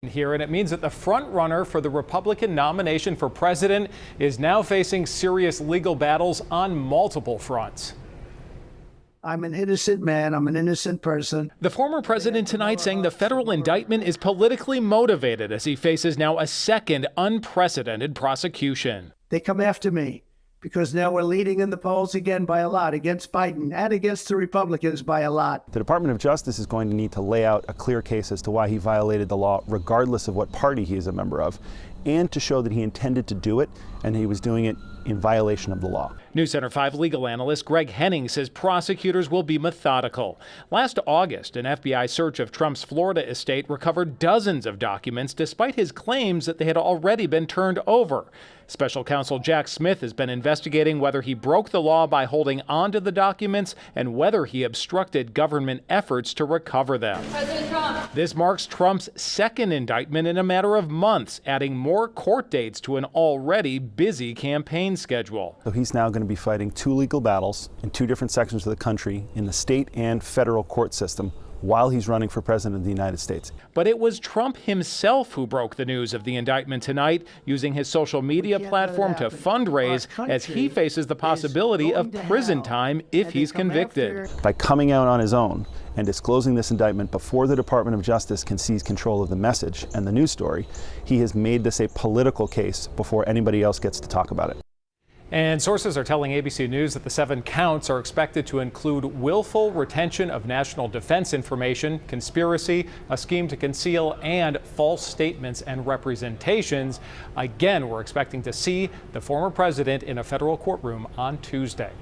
Here, and it means that the front runner for the Republican nomination for president is now facing serious legal battles on multiple fronts. I'm an innocent man. I'm an innocent person. The former president tonight saying the federal indictment is politically motivated as he faces now a second unprecedented prosecution. They come after me because now we're leading in the polls again by a lot against Biden and against the Republicans by a lot. The Department of Justice is going to need to lay out a clear case as to why he violated the law, regardless of what party he is a member of, and to show that he intended to do it and he was doing it in violation of the law. News Center 5 legal analyst Greg Henning says prosecutors will be methodical. Last August, an FBI search of Trump's Florida estate recovered dozens of documents despite his claims that they had already been turned over. Special counsel Jack Smith has been investigating whether he broke the law by holding on to the documents and whether he obstructed government efforts to recover them. President Trump. This marks Trump's second indictment in a matter of months, adding more court dates to an already busy campaign schedule. So he's now going to be fighting two legal battles in two different sections of the country in the state and federal court system while he's running for president of the United States. But it was Trump himself who broke the news of the indictment tonight, using his social media platform to fundraise as he faces the possibility of prison time if he's convicted. By coming out on his own and disclosing this indictment before the Department of Justice can seize control of the message and the news story, he has made this a political case before anybody else gets to talk about it. And sources are telling ABC News that the 7 counts are expected to include willful retention of national defense information, conspiracy, a scheme to conceal, and false statements and representations. Again, we're expecting to see the former president in a federal courtroom on Tuesday.